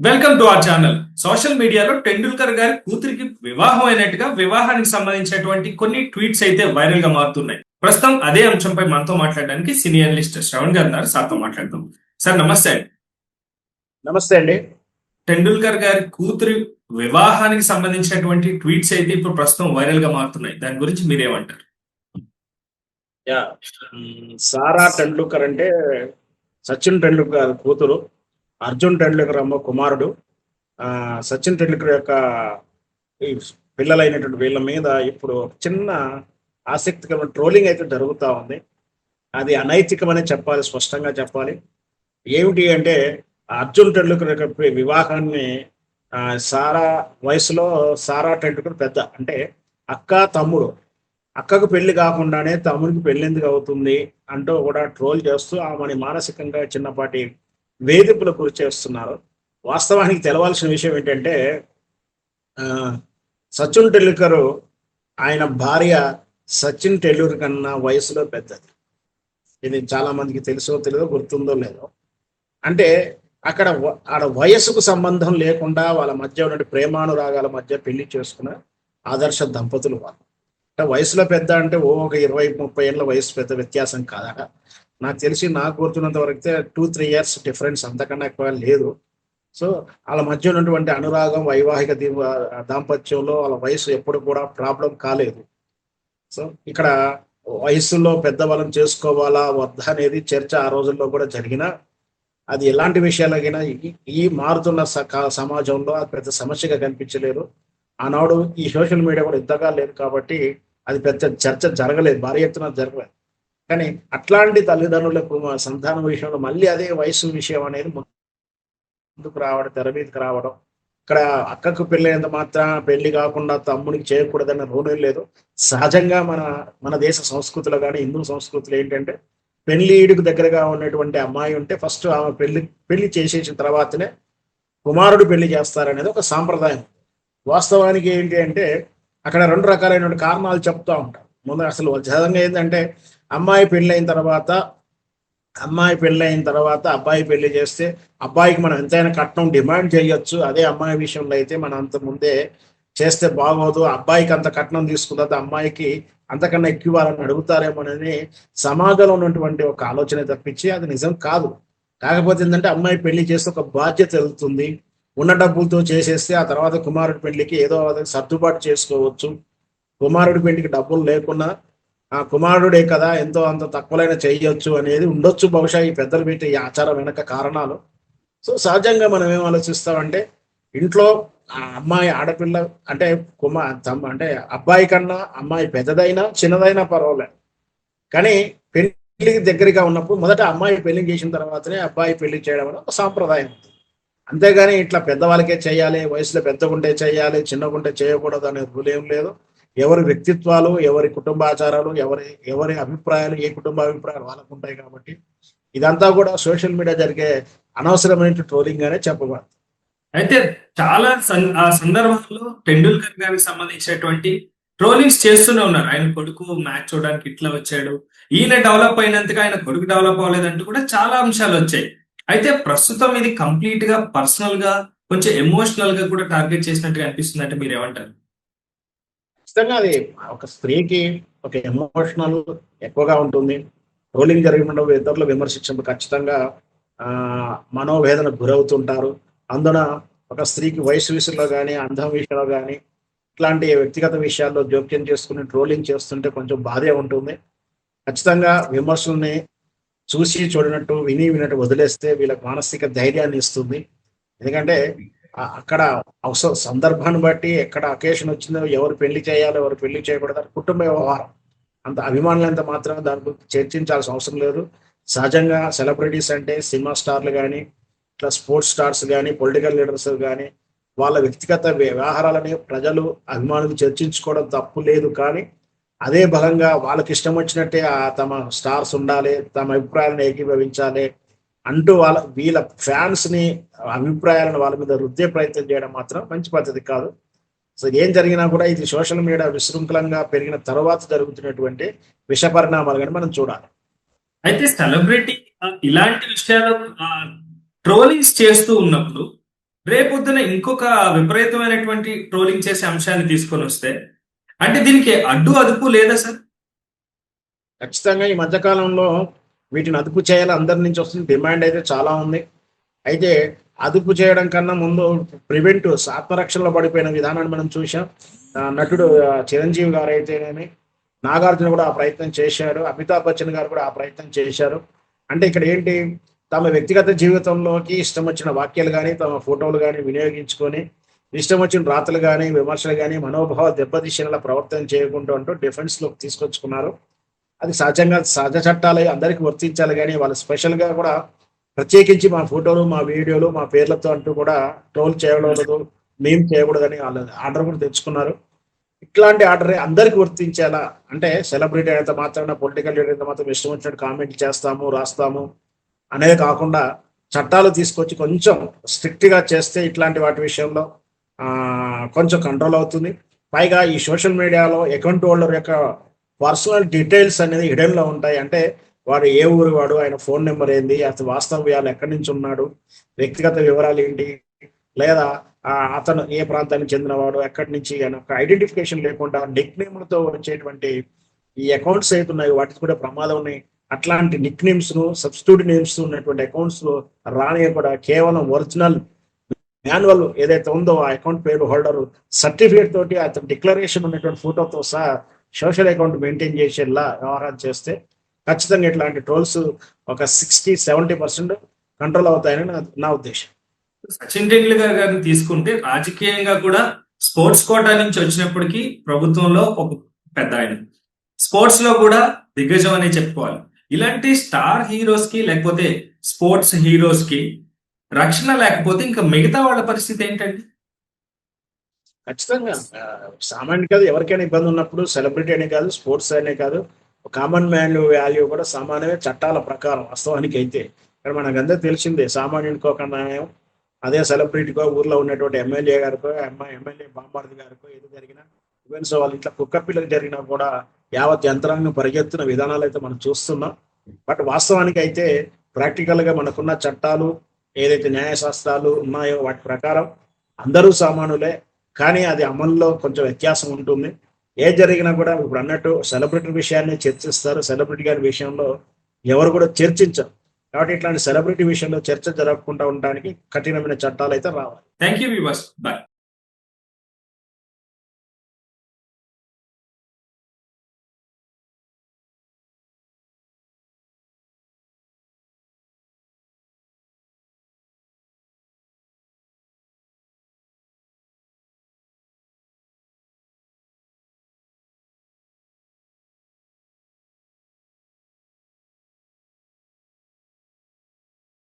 Welcome to our channel. Social మీడియాలో టెండూల్కర్ గారి కూతురికి వివాహం అయినట్టుగా వివాహానికి సంబంధించినటువంటి కొన్ని ట్వీట్స్ అయితే వైరల్ గా మారుతున్నాయి. ప్రస్తుతం అదే అంశంపై మనతో మాట్లాడడానికి సినీ అనలిస్ట్ శ్రవణ్ గారు ఉన్నారు. సార్తో మాట్లాడదాం. సార్ నమస్తే అండి. నమస్తే అండి. టెండూల్కర్ గారి కూతురి వివాహానికి సంబంధించినటువంటి ట్వీట్స్ అయితే ఇప్పుడు ప్రస్తుతం వైరల్ గా మారుతున్నాయి. దాని గురించి మీరేమంటారు? యా సారా టెండూల్కర్ అంటే సచిన్ టెండూల్కర్ కూతురు, అర్జున్ టెండూల్కర్ అమ్మ కుమారుడు. సచిన్ టెండూల్కర్ యొక్క ఈ పిల్లలైనటువంటి వీళ్ళ మీద ఇప్పుడు చిన్న ఆసక్తికరమైన ట్రోలింగ్ అయితే జరుగుతూ ఉంది. అది అనైతికమని చెప్పాలి, స్పష్టంగా చెప్పాలి. ఏమిటి అంటే అర్జున్ టెండూల్కర్ యొక్క వివాహాన్ని సారా వయసులో సారా టెండూల్కర్ పెద్ద, అంటే అక్క తమ్ముడు, అక్కకు పెళ్లి కాకుండానే తమ్ముడికి పెళ్లి ఎందుకు అవుతుంది అంటూ కూడా ట్రోల్ చేస్తూ ఆమెని మానసికంగా చిన్నపాటి వేధింపులకు గురి చేస్తున్నారు. వాస్తవానికి తెలవాల్సిన విషయం ఏంటంటే సచిన్ టెండూల్కర్ ఆయన భార్య సచిన్ టెండూల్కర్ కన్నా వయసులో పెద్దది. ఇది చాలా మందికి తెలుసో తెలియదో, గుర్తుందో లేదో. అంటే అక్కడ ఆడ వయసుకు సంబంధం లేకుండా వాళ్ళ మధ్య ఉన్న ప్రేమానురాగాల మధ్య పెళ్లి చేసుకున్న ఆదర్శ దంపతులు వాళ్ళు. అంటే వయసులో పెద్ద అంటే ఒక 20-30 ఏళ్ళ వయసు పెద్ద వ్యత్యాసం కాదట. నాకు తెలిసి, నాకు గుర్తున్నంత వరకు 2-3 ఇయర్స్ డిఫరెన్స్, అంతకన్నా ఎక్కువ లేదు. సో వాళ్ళ మధ్య ఉన్నటువంటి అనురాగం, వైవాహిక దాంపత్యంలో వాళ్ళ వయసు ఎప్పుడు కూడా ప్రాబ్లం కాలేదు. సో ఇక్కడ వయసులో పెద్దవాళ్ళని చేసుకోవాలా వద్దా అనేది చర్చ ఆ రోజుల్లో కూడా జరిగిన, అది ఎలాంటి విషయాలకైనా ఈ మారుతున్న సమాజంలో అది పెద్ద సమస్యగా కనిపించలేదు. ఆనాడు ఈ సోషల్ మీడియా కూడా ఇంతగా లేదు కాబట్టి అది పెద్ద చర్చ జరగలేదు, భారీ ఎత్తున జరగలేదు. కానీ అట్లాంటి తల్లిదండ్రులకు సంతానం విషయంలో మళ్ళీ అదే వయసు విషయం అనేది ముందుకు రావడం, తెర మీదకి రావడం. ఇక్కడ అక్కకు పెళ్ళైనంత మాత్రం పెళ్లి కాకుండా తమ్ముడికి చేయకూడదన్న రూల్ లేదు. సహజంగా మన దేశ సంస్కృతిలో కానీ హిందూ సంస్కృతిలో ఏంటంటే, పెళ్లిడికి దగ్గరగా ఉన్నటువంటి అమ్మాయి ఉంటే ఫస్ట్ ఆమె పెళ్లి చేసేసిన తర్వాతనే కుమారుడు పెళ్లి చేస్తారనేది ఒక సాంప్రదాయం. వాస్తవానికి ఏంటి అంటే అక్కడ 2 రకాలైన కారణాలు చెప్తూ ఉంటారు. ముందు అసలు సహజంగా ఏంటంటే, అమ్మాయి పెళ్ళైన తర్వాత అబ్బాయి పెళ్లి చేస్తే అబ్బాయికి మనం ఎంతైనా కట్నం డిమాండ్ చేయొచ్చు. అదే అమ్మాయి విషయంలో అయితే మనం అంత ముందే చేస్తే బాగోదు, అబ్బాయికి అంత కట్నం తీసుకున్నది అమ్మాయికి అంతకన్నా ఎక్కువ ఇవ్వాలని అడుగుతారేమోనని సమాజంలో ఉన్నటువంటి ఒక ఆలోచన తప్పించి అది నిజం కాదు. కాకపోతే ఏంటంటే, అమ్మాయి పెళ్లి చేస్తే ఒక బాధ్యత వెళ్తుంది. ఉన్న డబ్బులతో చేసేస్తే ఆ తర్వాత కుమారుడి పెళ్లికి ఏదో సర్దుబాటు చేసుకోవచ్చు. కుమారుడి పెళ్లికి డబ్బులు లేకున్నా ఆ కుమారుడే కదా, ఎంతో అంత తక్కువలైనా చేయొచ్చు అనేది ఉండొచ్చు బహుశా ఈ పెద్దలు పెట్టి ఈ ఆచారం వెనక కారణాలు. సో సహజంగా మనం ఏం ఆలోచిస్తామంటే, ఇంట్లో ఆ అమ్మాయి ఆడపిల్ల అంటే అంటే అబ్బాయి కన్నా అమ్మాయి పెద్దదైనా చిన్నదైనా పర్వాలేదు, కానీ పెళ్లికి దగ్గరగా ఉన్నప్పుడు మొదట అమ్మాయి పెళ్లి చేసిన తర్వాతనే అబ్బాయి పెళ్లి చేయడం అనేది ఒక సాంప్రదాయం. అంతేగాని ఇట్లా పెద్దవాళ్ళకే చేయాలి, వయసులో పెద్దగుంటే చేయాలి, చిన్నగుంటే చేయకూడదు అనే రూల్ ఏం లేదు. ఎవరి వ్యక్తిత్వాలు, ఎవరి కుటుంబాచారాలు, ఎవరి అభిప్రాయాలు, ఏ కుటుంబ అభిప్రాయాలు వాళ్ళకు ఉంటాయి. కాబట్టి ఇదంతా కూడా సోషల్ మీడియా జరిగే అనవసరమైన ట్రోలింగ్ అనే చెప్పబడుతుంది. అయితే చాలా సందర్భాల్లో టెండూల్కర్ గారికి సంబంధించినటువంటి ట్రోలింగ్స్ చేస్తూనే ఉన్నారు. ఆయన కొడుకు మ్యాచ్ చూడడానికి ఇట్లా వచ్చాడు, ఈయన డెవలప్ అయినంతగా ఆయన కొడుకు డెవలప్ అవ్వలేదంటూ కూడా చాలా అంశాలు వచ్చాయి. అయితే ప్రస్తుతం ఇది కంప్లీట్ గా పర్సనల్ గా, కొంచెం ఎమోషనల్ గా కూడా టార్గెట్ చేసినట్టుగా అనిపిస్తుంది. అంటే మీరు ఏమంటారు? ఖచ్చితంగా అది ఒక స్త్రీకి ఒక ఎమోషనల్ ఎక్కువగా ఉంటుంది. ట్రోలింగ్ జరిగినప్పుడు ఇతరులు విమర్శించినప్పుడు ఖచ్చితంగా మనోవేదనకు గురవుతుంటారు. అందున ఒక స్త్రీకి వయసు విషయంలో కానీ, అందం విషయంలో కానీ, ఇట్లాంటి వ్యక్తిగత విషయాల్లో జోక్యం చేసుకుని ట్రోలింగ్ చేస్తుంటే కొంచెం బాధే ఉంటుంది. ఖచ్చితంగా విమర్శల్ని చూసి చూడనట్టు, వినట్టు వదిలేస్తే వీళ్ళకి మానసిక ధైర్యాన్ని ఇస్తుంది. ఎందుకంటే అక్కడ సందర్భాన్ని బట్టి ఎక్కడ అకేషన్ వచ్చిందో, ఎవరు పెళ్లి చేయాలో ఎవరు పెళ్లి చేయకూడదు కుటుంబ వ్యవహారం. అంత అభిమానులంత మాత్రం దాని గురించి చర్చించాల్సిన అవసరం లేదు. సహజంగా సెలబ్రిటీస్ అంటే సినిమా స్టార్లు కానీ, ఇట్లా స్పోర్ట్స్ స్టార్స్ కానీ, పొలిటికల్ లీడర్స్ కానీ, వాళ్ళ వ్యక్తిగత వ్యవహారాలని ప్రజలు, అభిమానులు చర్చించుకోవడం తప్పు లేదు. కానీ అదే బలంగా వాళ్ళకి ఇష్టం వచ్చినట్టే తమ స్టార్స్ ఉండాలి, తమ అభిప్రాయాలను ఏకీభవించాలి అంటూ వీళ్ళ ఫ్యాన్స్ ని అభిప్రాయాలను వాళ్ళ మీద రుద్దే ప్రయత్నం చేయడం మాత్రం మంచి పద్ధతి కాదు. సో ఏం జరిగినా కూడా ఇది సోషల్ మీడియా విశృంఖలంగా పెరిగిన తర్వాత జరుగుతున్నటువంటి విష పరిణామాలు కానీ మనం చూడాలి. అయితే సెలబ్రిటీ ఇలాంటి విషయాలు ట్రోలింగ్స్ చేస్తూ ఉన్నప్పుడు రేపొద్దున ఇంకొక విపరీతమైనటువంటి ట్రోలింగ్ చేసే అంశాన్ని తీసుకొని వస్తే అంటే దీనికి అడ్డు అదుపు లేదా సార్? ఖచ్చితంగా ఈ మధ్యకాలంలో వీటిని అదుపు చేయాలి, అందరి నుంచి వస్తుంది డిమాండ్ అయితే చాలా ఉంది. అయితే అదుపు చేయడం కన్నా ముందు ఆత్మరక్షణలో పడిపోయిన విధానాన్ని మనం చూసాం. నటుడు చిరంజీవి గారు అయితేనేమి, నాగార్జున కూడా ఆ ప్రయత్నం చేశారు, అమితాబ్ బచ్చన్ గారు కూడా ఆ ప్రయత్నం చేశారు. అంటే ఇక్కడ ఏంటి, తమ వ్యక్తిగత జీవితంలోకి ఇష్టం వచ్చిన వాక్యాలు కానీ, తమ ఫోటోలు కానీ వినియోగించుకొని ఇష్టం వచ్చిన రాతలు కానీ, విమర్శలు కానీ, మనోభావాలు దెబ్బతీసేలా ప్రవర్తన చేయకుండా అంటూ డిఫెన్స్లోకి తీసుకొచ్చుకున్నారు. అది సహజంగా సహజ చట్టాలు అందరికీ వర్తించాలి, కానీ వాళ్ళు స్పెషల్గా కూడా ప్రత్యేకించి మా ఫోటోలు, మా వీడియోలు, మా పేర్లతో అంటూ కూడా ట్రోల్ చేయకూడదు, మేము చేయకూడదని వాళ్ళు ఆర్డర్ కూడా తెచ్చుకున్నారు. ఇట్లాంటి ఆర్డర్ అందరికి వర్తించేలా, అంటే సెలబ్రిటీ అయినంత మాత్రాన, పొలిటికల్ లీడర్ అయితే మాత్రం ఇష్టం వచ్చినట్టు కామెంట్ చేస్తాము, రాస్తాము అనేది కాకుండా చట్టాలు తీసుకొచ్చి కొంచెం స్ట్రిక్ట్గా చేస్తే ఇట్లాంటి వాటి విషయంలో కొంచెం కంట్రోల్ అవుతుంది. పైగా ఈ సోషల్ మీడియాలో అకౌంట్ హోల్డర్ యొక్క పర్సనల్ డీటెయిల్స్ అనేది హిడెన్లో ఉంటాయి. అంటే వాడు ఏ ఊరు వాడు, ఆయన ఫోన్ నెంబర్ ఏంది, అతను వాస్తవ్యాలు ఎక్కడి నుంచి ఉన్నాడు, వ్యక్తిగత వివరాలు ఏంటి, లేదా అతను ఏ ప్రాంతానికి చెందినవాడు, ఎక్కడి నుంచి అని ఒక ఐడెంటిఫికేషన్ లేకుండా నిక్ నేమ్లతో వచ్చేటువంటి ఈ అకౌంట్స్ అయితే ఉన్నాయి, వాటికి కూడా ప్రమాదం ఉన్నాయి. అట్లాంటి నిక్ నేమ్స్ ను, సబ్స్టిట్యూట్ నేమ్స్ ఉన్నటువంటి అకౌంట్స్ రాని కూడా కేవలం ఒరిజినల్ మాన్యువల్ ఏదైతే ఉందో ఆ అకౌంట్ పేరు హోల్డర్ సర్టిఫికేట్ తోటి అతను డిక్లరేషన్ ఉన్నటువంటి ఫోటోతో సహా సోషల్ అకౌంట్ మెయింటైన్ చేసేలా వ్యవహారం చేస్తే ఖచ్చితంగా ఇట్లాంటి ట్రోల్స్ ఒక 60-70% కంట్రోల్ అవుతాయని నా ఉద్దేశం. సచిన్ టెండూల్కర్ గారిని తీసుకుంటే రాజకీయంగా కూడా స్పోర్ట్స్ కోటా నుంచి వచ్చినప్పటికీ ప్రభుత్వంలో ఒక పెద్ద ఆయన, స్పోర్ట్స్ లో కూడా దిగ్గజం అనే చెప్పుకోవాలి. ఇలాంటి స్టార్ హీరోస్ కి లేకపోతే స్పోర్ట్స్ హీరోస్ కి రక్షణ లేకపోతే ఇంకా మిగతా వాళ్ళ పరిస్థితి ఏంటండి? ఖచ్చితంగా సామాన్య కాదు, ఎవరికైనా ఇబ్బంది ఉన్నప్పుడు సెలబ్రిటీ అనే కాదు, స్పోర్ట్స్ అనే కాదు, కామన్ మ్యాన్ వాల్యూ కూడా సామాన్యమే చట్టాల ప్రకారం. వాస్తవానికి అయితే ఇక్కడ మనకంతా తెలిసిందే, సామాన్యునికో ఒక న్యాయం, అదే సెలబ్రిటీకో, ఊర్లో ఉన్నటువంటి ఎమ్మెల్యే గారికో, ఎమ్మెల్యే బాంబార్ది గారికో ఏది జరిగినా, ఈవెన్స్ వాళ్ళ ఇంట్లో కుక్క పిల్లలు జరిగినా కూడా యావత్ యంత్రాంగం పరిగెత్తున్న విధానాలు అయితే మనం చూస్తున్నాం. బట్ వాస్తవానికి అయితే ప్రాక్టికల్గా మనకున్న చట్టాలు ఏదైతే న్యాయశాస్త్రాలు ఉన్నాయో వాటి ప్రకారం అందరూ సామానులే, కానీ అది అమల్లో కొంచెం వ్యత్యాసం ఉంటుంది. ఏది జరిగినా కూడా ఇప్పుడు అన్నట్టు సెలబ్రిటీ విషయాన్ని చర్చిస్తారు, సెలబ్రిటీ గారి విషయంలో ఎవరు కూడా చర్చించరు. కాబట్టి ఇట్లాంటి సెలబ్రిటీ విషయంలో చర్చ జరగకుండా ఉండడానికి కఠినమైన చట్టాలు అయితే రావాలి. Thank you viewers, bye.